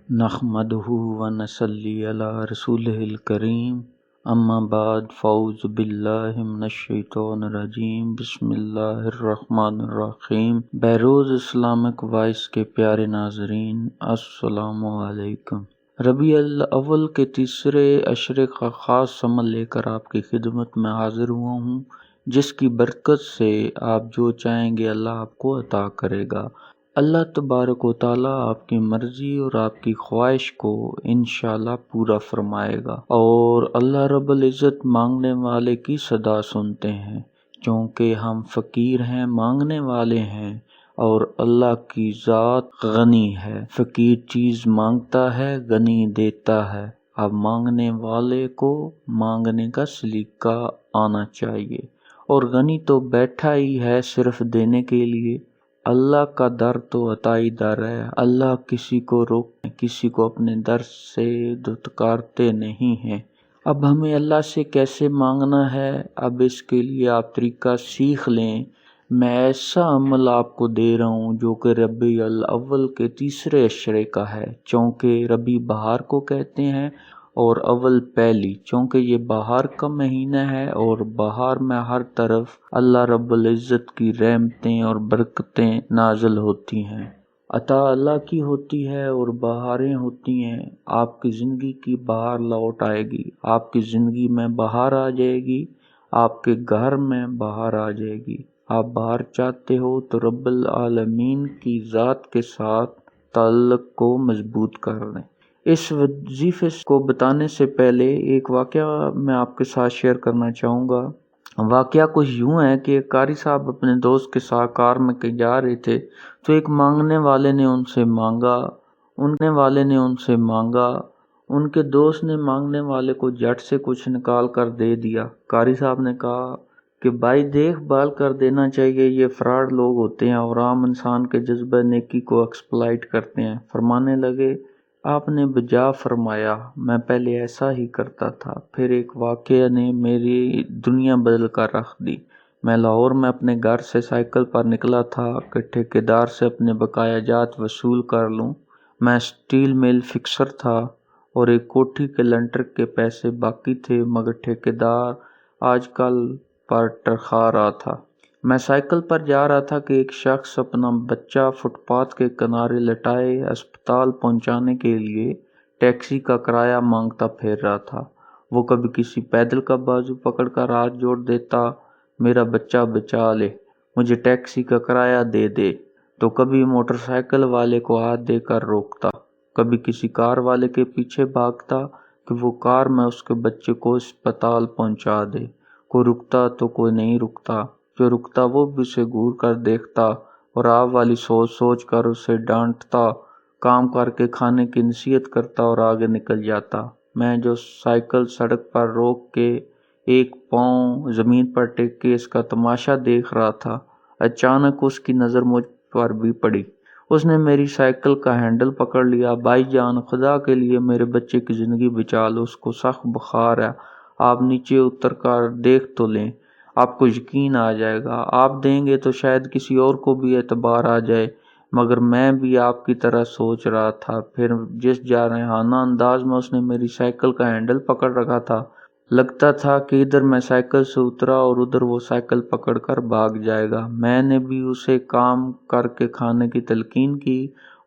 نحمدہ ونصلی علی رسولہ الکریم اما بعد فاعوذ باللہ من الشیطان الرجیم بسم اللہ الرحمن الرحیم۔ بیروز اسلامک وائس کے پیارے ناظرین السلام علیکم۔ ربیع الاول کے تیسرے عشرے کا خاص عمل لے کر آپ کی خدمت میں حاضر ہوا ہوں، جس کی برکت سے آپ جو چاہیں گے اللہ آپ کو عطا کرے گا۔ اللہ تبارک و تعالیٰ آپ کی مرضی اور آپ کی خواہش کو انشاءاللہ پورا فرمائے گا، اور اللہ رب العزت مانگنے والے کی صدا سنتے ہیں، کیونکہ ہم فقیر ہیں، مانگنے والے ہیں، اور اللہ کی ذات غنی ہے۔ فقیر چیز مانگتا ہے، غنی دیتا ہے۔ اب مانگنے والے کو مانگنے کا سلیقہ آنا چاہیے، اور غنی تو بیٹھا ہی ہے صرف دینے کے لیے۔ اللہ کا در تو عطائی در ہے، اللہ کسی کو کسی کو اپنے در سے دھتکارتے نہیں ہیں۔ اب ہمیں اللہ سے کیسے مانگنا ہے، اب اس کے لیے آپ طریقہ سیکھ لیں۔ میں ایسا عمل آپ کو دے رہا ہوں جو کہ ربیع الاول کے تیسرے عشرے کا ہے، چونکہ ربیع بہار کو کہتے ہیں اور اول پہلی، چونکہ یہ بہار کا مہینہ ہے، اور بہار میں ہر طرف اللہ رب العزت کی رحمتیں اور برکتیں نازل ہوتی ہیں۔ عطا اللہ کی ہوتی ہے اور بہاریں ہوتی ہیں۔ آپ کی زندگی کی بہار لوٹ آئے گی، آپ کی زندگی میں بہار آ جائے گی، آپ کے گھر میں بہار آ جائے گی۔ آپ بہار چاہتے ہو تو رب العالمین کی ذات کے ساتھ تعلق کو مضبوط کر لیں۔ اس وظیفے کو بتانے سے پہلے ایک واقعہ میں آپ کے ساتھ شیئر کرنا چاہوں گا۔ واقعہ کچھ یوں ہے کہ ایک قاری صاحب اپنے دوست کے ساتھ کار میں کہیں جا رہے تھے، تو ایک مانگنے والے نے ان سے مانگا۔ ان کے دوست نے مانگنے والے کو جھٹ سے کچھ نکال کر دے دیا۔ قاری صاحب نے کہا کہ بھائی دیکھ بھال کر دینا چاہیے، یہ فراڈ لوگ ہوتے ہیں اور عام انسان کے جذبہ نیکی کو ایکسپلائٹ کرتے ہیں۔ فرمانے لگے آپ نے بجا فرمایا، میں پہلے ایسا ہی کرتا تھا، پھر ایک واقعہ نے میری دنیا بدل کر رکھ دی۔ میں لاہور میں اپنے گھر سے سائیکل پر نکلا تھا کہ ٹھیکیدار سے اپنے بقایا جات وصول کر لوں۔ میں سٹیل مل فکسر تھا اور ایک کوٹھی کے لنٹر کے پیسے باقی تھے، مگر ٹھیکیدار آج کل پر ٹرخا رہا تھا۔ میں سائیکل پر جا رہا تھا کہ ایک شخص اپنا بچہ فٹ پاتھ کے کنارے لٹائے اسپتال پہنچانے کے لیے ٹیکسی کا کرایہ مانگتا پھر رہا تھا۔ وہ کبھی کسی پیدل کا بازو پکڑ کر ہاتھ جوڑ دیتا، میرا بچہ بچا لے، مجھے ٹیکسی کا کرایہ دے دے، تو کبھی موٹر سائیکل والے کو ہاتھ دے کر روکتا، کبھی کسی کار والے کے پیچھے بھاگتا کہ وہ کار میں اس کے بچے کو اسپتال پہنچا دے۔ کوئی رکتا تو کوئی نہیں رکتا، جو رکتا وہ بھی اسے گھور کر دیکھتا اور آپ والی سوچ سوچ کر اسے ڈانٹتا، کام کر کے کھانے کی نصیحت کرتا اور آگے نکل جاتا۔ میں جو سائیکل سڑک پر روک کے ایک پاؤں زمین پر ٹیک کے اس کا تماشا دیکھ رہا تھا، اچانک اس کی نظر مجھ پر بھی پڑی۔ اس نے میری سائیکل کا ہینڈل پکڑ لیا۔ بھائی جان، خدا کے لیے میرے بچے کی زندگی بچا لو، اس کو سخت بخار ہے، آپ نیچے اتر کر دیکھ تو لیں، آپ کو یقین آ جائے گا، آپ دیں گے تو شاید کسی اور کو بھی اعتبار آ جائے۔ مگر میں بھی آپ کی طرح سوچ رہا تھا۔ پھر جس جارحانہ انداز میں اس نے میری سائیکل کا ہینڈل پکڑ رکھا تھا، لگتا تھا کہ ادھر میں سائیکل سے اترا اور ادھر وہ سائیکل پکڑ کر بھاگ جائے گا۔ میں نے بھی اسے کام کر کے کھانے کی تلقین کی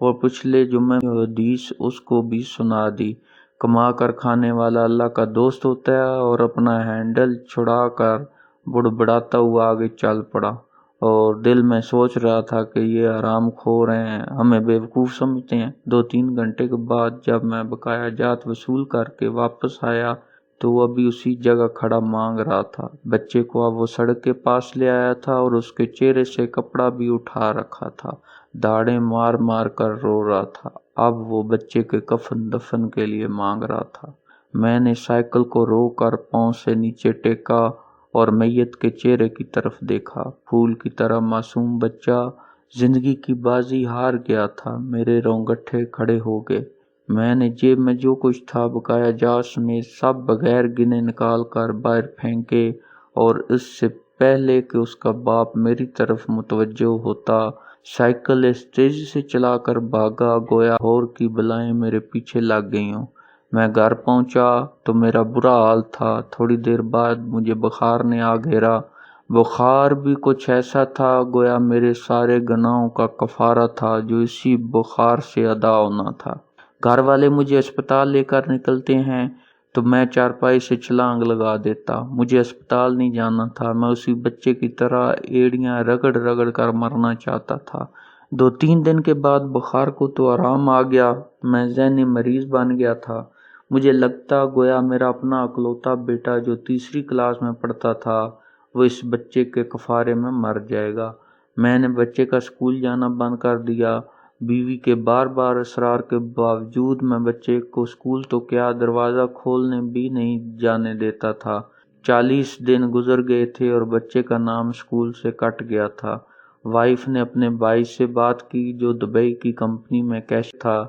اور پچھلے جمعے کی حدیث اس کو بھی سنا دی۔ کما کر کھانے والا اللہ کا دوست ہوتا ہے، اور اپنا ہینڈل چھڑا کر بڑبڑاتا ہوا آگے چل پڑا، اور دل میں سوچ رہا تھا کہ یہ حرام خور ہیں، ہمیں بیوقوف سمجھتے ہیں۔ 2-3 گھنٹے کے بعد جب میں بقایا جات وصول کر کے واپس آیا تو وہ ابھی اسی جگہ کھڑا مانگ رہا تھا۔ بچے کو اب وہ سڑک کے پاس لے آیا تھا اور اس کے چہرے سے کپڑا بھی اٹھا رکھا تھا، داڑیں مار مار کر رو رہا تھا۔ اب وہ بچے کے کفن دفن کے لیے مانگ رہا تھا۔ میں نے سائیکل کو روک کر پاؤں سے نیچے ٹیکا اور میت کے چہرے کی طرف دیکھا۔ پھول کی طرح معصوم بچہ زندگی کی بازی ہار گیا تھا۔ میرے رونگٹے کھڑے ہو گئے۔ میں نے جیب میں جو کچھ تھا بقایا جات سمیت سب بغیر گنے نکال کر باہر پھینکے، اور اس سے پہلے کہ اس کا باپ میری طرف متوجہ ہوتا سائیکل اس تیزی سے چلا کر بھاگا گویا ہور کی بلائیں میرے پیچھے لگ گئی ہوں۔ میں گھر پہنچا تو میرا برا حال تھا۔ تھوڑی دیر بعد مجھے بخار نے آ گھیرا۔ بخار بھی کچھ ایسا تھا گویا میرے سارے گناہوں کا کفارہ تھا جو اسی بخار سے ادا ہونا تھا۔ گھر والے مجھے اسپتال لے کر نکلتے ہیں تو میں چارپائی سے چھلانگ لگا دیتا۔ مجھے اسپتال نہیں جانا تھا، میں اسی بچے کی طرح ایڑیاں رگڑ رگڑ کر مرنا چاہتا تھا۔ 2-3 دن کے بعد بخار کو تو آرام آ گیا، میں ذہنی مریض بن گیا تھا۔ مجھے لگتا گویا میرا اپنا اکلوتا بیٹا جو تیسری کلاس میں پڑھتا تھا وہ اس بچے کے کفارے میں مر جائے گا۔ میں نے بچے کا اسکول جانا بند کر دیا۔ بیوی کے بار بار اصرار کے باوجود میں بچے کو اسکول تو کیا دروازہ کھولنے بھی نہیں جانے دیتا تھا۔ 40 دن گزر گئے تھے اور بچے کا نام اسکول سے کٹ گیا تھا۔ وائف نے اپنے بھائی سے بات کی جو دبئی کی کمپنی میں کیشیئر تھا۔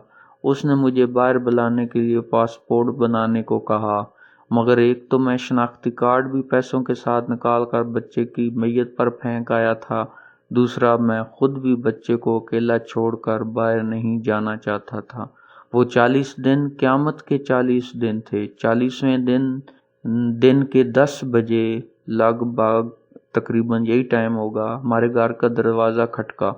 اس نے مجھے باہر بلانے کے لیے پاسپورٹ بنانے کو کہا، مگر ایک تو میں شناختی کارڈ بھی پیسوں کے ساتھ نکال کر بچے کی میت پر پھینک آیا تھا، دوسرا میں خود بھی بچے کو اکیلا چھوڑ کر باہر نہیں جانا چاہتا تھا۔ وہ 40 دن قیامت کے 40 دن تھے۔ 40ویں دن کے 10 بجے لگ بھگ تقریباً یہی ٹائم ہوگا، ہمارے گھر کا دروازہ کھٹکا۔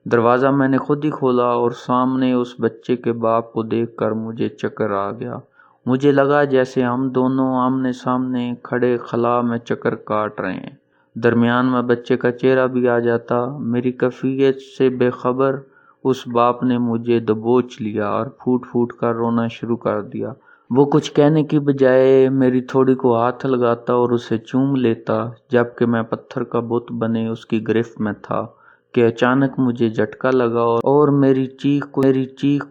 دروازہ میں نے خود ہی کھولا اور سامنے اس بچے کے باپ کو دیکھ کر مجھے چکر آ گیا۔ مجھے لگا جیسے ہم دونوں آمنے سامنے کھڑے خلا میں چکر کاٹ رہے ہیں۔ درمیان میں بچے کا چہرہ بھی آ جاتا۔ میری کیفیت سے بے خبر اس باپ نے مجھے دبوچ لیا اور پھوٹ پھوٹ کر رونا شروع کر دیا۔ وہ کچھ کہنے کی بجائے میری تھوڑی کو ہاتھ لگاتا اور اسے چوم لیتا، جبکہ میں پتھر کا بت بنے اس کی گرفت میں تھا کہ اچانک مجھے جھٹکا لگا اور میری چیخ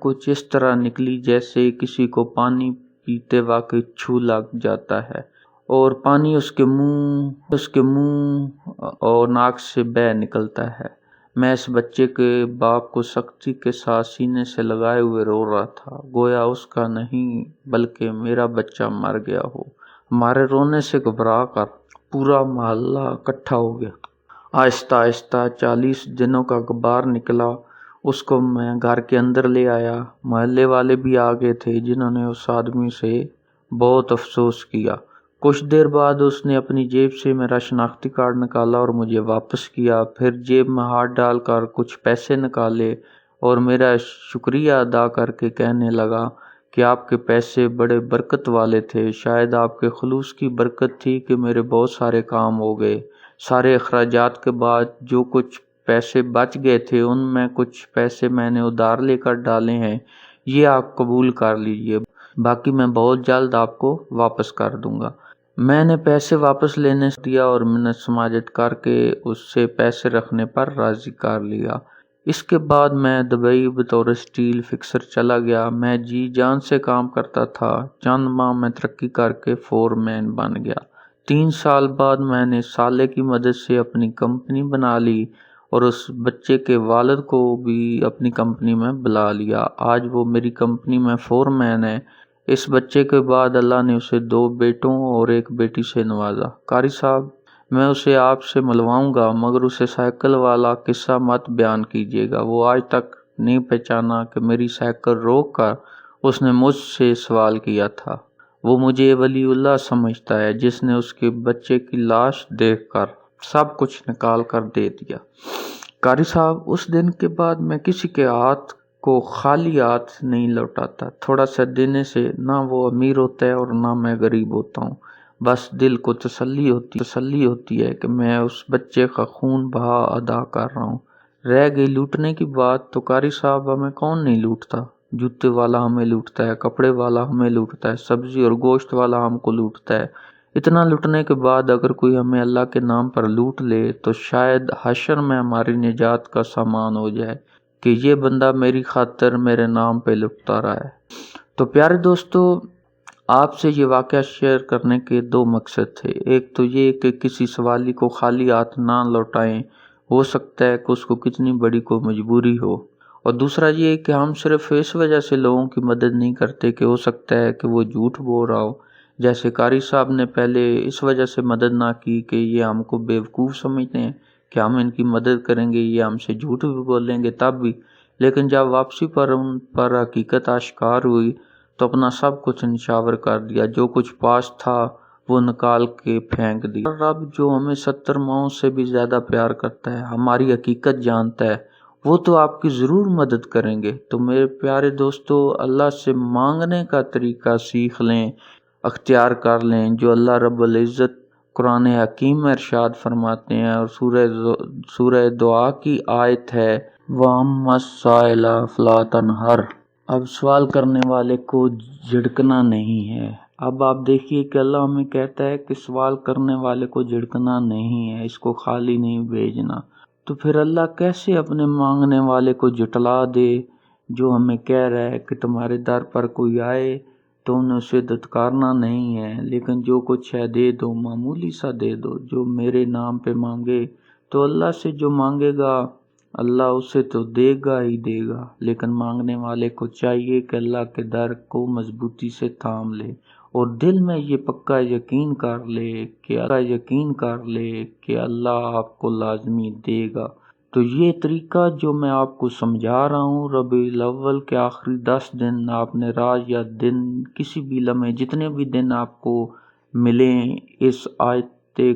کچھ اس طرح نکلی جیسے کسی کو پانی پیتے وقت چھو لگ جاتا ہے اور پانی اس کے منہ اور ناک سے بہہ نکلتا ہے۔ میں اس بچے کے باپ کو سختی کے ساتھ سینے سے لگائے ہوئے رو رہا تھا، گویا اس کا نہیں بلکہ میرا بچہ مر گیا ہو۔ ہمارے رونے سے گھبرا کر پورا محلہ اکٹھا ہو گیا۔ آہستہ آہستہ 40 دنوں کا غبار نکلا۔ اس کو میں گھر کے اندر لے آیا۔ محلے والے بھی آ گئے تھے جنہوں نے اس آدمی سے بہت افسوس کیا۔ کچھ دیر بعد اس نے اپنی جیب سے میرا شناختی کارڈ نکالا اور مجھے واپس کیا، پھر جیب میں ہاتھ ڈال کر کچھ پیسے نکالے اور میرا شکریہ ادا کر کے کہنے لگا کہ آپ کے پیسے بڑے برکت والے تھے، شاید آپ کے خلوص کی برکت تھی کہ میرے بہت سارے کام ہو گئے۔ سارے اخراجات کے بعد جو کچھ پیسے بچ گئے تھے ان میں کچھ پیسے میں نے ادھار لے کر ڈالے ہیں، یہ آپ قبول کر لیجئے، باقی میں بہت جلد آپ کو واپس کر دوں گا۔ میں نے پیسے واپس لینے سے دیا اور منت سماجت کر کے اس سے پیسے رکھنے پر راضی کر لیا۔ اس کے بعد میں دبئی بطور اسٹیل فکسر چلا گیا۔ میں جی جان سے کام کرتا تھا۔ چند ماہ میں ترقی کر کے فور مین بن گیا۔ 3 سال بعد میں نے سالے کی مدد سے اپنی کمپنی بنا لی اور اس بچے کے والد کو بھی اپنی کمپنی میں بلا لیا۔ آج وہ میری کمپنی میں فور مین ہے۔ اس بچے کے بعد اللہ نے اسے 2 بیٹوں اور 1 بیٹی سے نوازا۔ قاری صاحب، میں اسے آپ سے ملواؤں گا مگر اسے سائیکل والا قصہ مت بیان کیجیے گا۔ وہ آج تک نہیں پہچانا کہ میری سائیکل روک کر اس نے مجھ سے سوال کیا تھا۔ وہ مجھے ولی اللہ سمجھتا ہے جس نے اس کے بچے کی لاش دیکھ کر سب کچھ نکال کر دے دیا۔ قاری صاحب، اس دن کے بعد میں کسی کے ہاتھ کو خالی ہاتھ نہیں لوٹاتا۔ تھوڑا سا دینے سے نہ وہ امیر ہوتا ہے اور نہ میں غریب ہوتا ہوں۔ بس دل کو تسلی ہوتی ہے کہ میں اس بچے کا خون بہا ادا کر رہا ہوں۔ رہ گئی لوٹنے کی بات تو قاری صاحب ہمیں کون نہیں لوٹتا؟ جوتے والا ہمیں لوٹتا ہے، کپڑے والا ہمیں لوٹتا ہے، سبزی اور گوشت والا ہم کو لوٹتا ہے۔ اتنا لوٹنے کے بعد اگر کوئی ہمیں اللہ کے نام پر لوٹ لے تو شاید حشر میں ہماری نجات کا سامان ہو جائے کہ یہ بندہ میری خاطر میرے نام پہ لٹتا رہا ہے۔ تو پیارے دوستو، آپ سے یہ واقعہ شیئر کرنے کے 2 مقصد تھے۔ ایک تو یہ کہ کسی سوالی کو خالی ہاتھ نہ لوٹائیں، ہو سکتا ہے کہ اس کو کتنی بڑی کوئی مجبوری ہو، اور دوسرا یہ کہ ہم صرف اس وجہ سے لوگوں کی مدد نہیں کرتے کہ ہو سکتا ہے کہ وہ جھوٹ بول رہا ہو، جیسے قاری صاحب نے پہلے اس وجہ سے مدد نہ کی کہ یہ ہم کو بیوقوف سمجھتے ہیں کہ ہم ان کی مدد کریں گے، یہ ہم سے جھوٹ بھی بولیں گے تب بھی، لیکن جب واپسی پر ان پر حقیقت آشکار ہوئی تو اپنا سب کچھ نچھاور کر دیا، جو کچھ پاس تھا وہ نکال کے پھینک دیا۔ رب جو ہمیں 70 ماؤں سے بھی زیادہ پیار کرتا ہے، ہماری حقیقت جانتا ہے، وہ تو آپ کی ضرور مدد کریں گے۔ تو میرے پیارے دوستو، اللہ سے مانگنے کا طریقہ سیکھ لیں، اختیار کر لیں، جو اللہ رب العزت قرآن حکیم میں ارشاد فرماتے ہیں، اور سورہ دعا کی آیت ہے وَأَمَّا السَّائِلَ فَلَا تَنْهَرْ۔ اب سوال کرنے والے کو جھڑکنا نہیں ہے۔ اب آپ دیکھیے کہ اللہ ہمیں کہتا ہے کہ سوال کرنے والے کو جھڑکنا نہیں ہے، اس کو خالی نہیں بھیجنا۔ تو پھر اللہ کیسے اپنے مانگنے والے کو جھٹلا دے، جو ہمیں کہہ رہا ہے کہ تمہارے در پر کوئی آئے تو انہیں اسے دھتکارنا نہیں ہے، لیکن جو کچھ ہے دے دو، معمولی سا دے دو، جو میرے نام پہ مانگے تو اللہ سے جو مانگے گا اللہ اسے تو دے گا ہی دے گا، لیکن مانگنے والے کو چاہیے کہ اللہ کے در کو مضبوطی سے تھام لے اور دل میں یہ پکا یقین کر لے کہ اللہ آپ کو لازمی دے گا۔ تو یہ طریقہ جو میں آپ کو سمجھا رہا ہوں، ربیع الاول کے آخری 10 دن آپ نے رات یا دن کسی بھی لمحے جتنے بھی دن آپ کو ملیں، اس آیت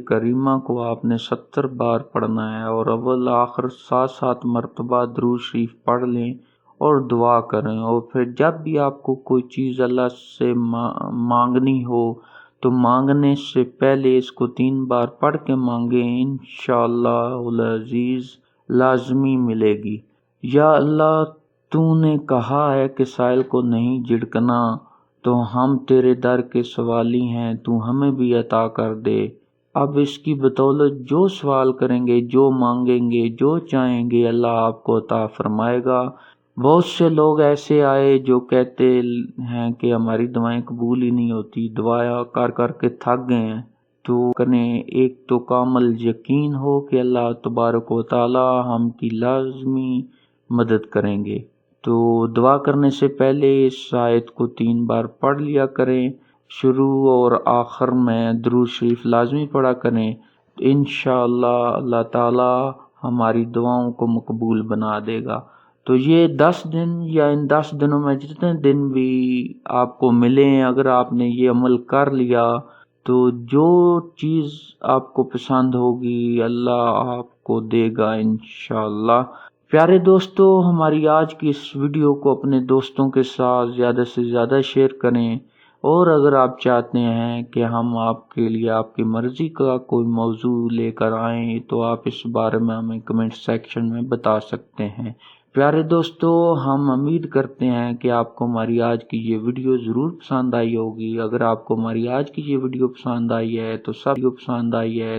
کریمہ کو آپ نے 70 بار پڑھنا ہے، اور اول آخر 7 مرتبہ درود شریف پڑھ لیں اور دعا کریں، اور پھر جب بھی آپ کو کوئی چیز اللہ سے مانگنی ہو تو مانگنے سے پہلے اس کو 3 بار پڑھ کے مانگیں، انشاءاللہ العزیز لازمی ملے گی۔ یا اللہ، تو نے کہا ہے کہ سائل کو نہیں جھڑکنا، تو ہم تیرے در کے سوالی ہیں، تو ہمیں بھی عطا کر دے۔ اب اس کی بدولت جو سوال کریں گے، جو مانگیں گے، جو چاہیں گے، اللہ آپ کو عطا فرمائے گا۔ بہت سے لوگ ایسے آئے جو کہتے ہیں کہ ہماری دعائیں قبول ہی نہیں ہوتی، دعا کر کر کے تھک گئے ہیں۔ تو ایک تو کامل یقین ہو کہ اللہ تبارک و تعالی ہم کی لازمی مدد کریں گے۔ تو دعا کرنے سے پہلے اس آیت کو 3 بار پڑھ لیا کریں، شروع اور آخر میں درود شریف لازمی پڑھا کریں، انشاءاللہ اللہ تعالی ہماری دعاؤں کو مقبول بنا دے گا۔ تو یہ 10 دن یا ان 10 دنوں میں جتنے دن بھی آپ کو ملیں، اگر آپ نے یہ عمل کر لیا تو جو چیز آپ کو پسند ہوگی اللہ آپ کو دے گا انشاءاللہ۔ پیارے دوستو، ہماری آج کی اس ویڈیو کو اپنے دوستوں کے ساتھ زیادہ سے زیادہ شیئر کریں، اور اگر آپ چاہتے ہیں کہ ہم آپ کے لیے آپ کی مرضی کا کوئی موضوع لے کر آئیں تو آپ اس بارے میں ہمیں کمنٹ سیکشن میں بتا سکتے ہیں۔ پیارے دوستو، ہم امید کرتے ہیں کہ آپ کو ہماری آج کی یہ ویڈیو ضرور پسند آئی ہوگی۔ اگر آپ کو ہماری آج کی یہ ویڈیو پسند آئی ہے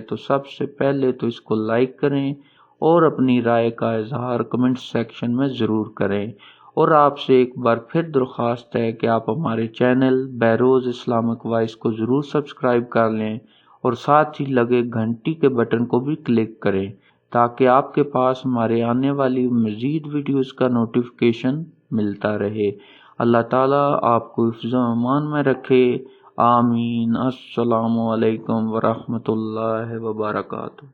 تو سب سے پہلے تو اس کو لائک کریں اور اپنی رائے کا اظہار کمنٹ سیکشن میں ضرور کریں، اور آپ سے ایک بار پھر درخواست ہے کہ آپ ہمارے چینل بہروز اسلامک وائس کو ضرور سبسکرائب کر لیں اور ساتھ ہی لگے گھنٹی کے بٹن کو بھی کلک کریں تاکہ آپ کے پاس ہمارے آنے والی مزید ویڈیوز کا نوٹیفیکیشن ملتا رہے۔ اللہ تعالیٰ آپ کو حفظ و امان میں رکھے، آمین۔ السلام علیکم ورحمۃ اللہ وبرکاتہ۔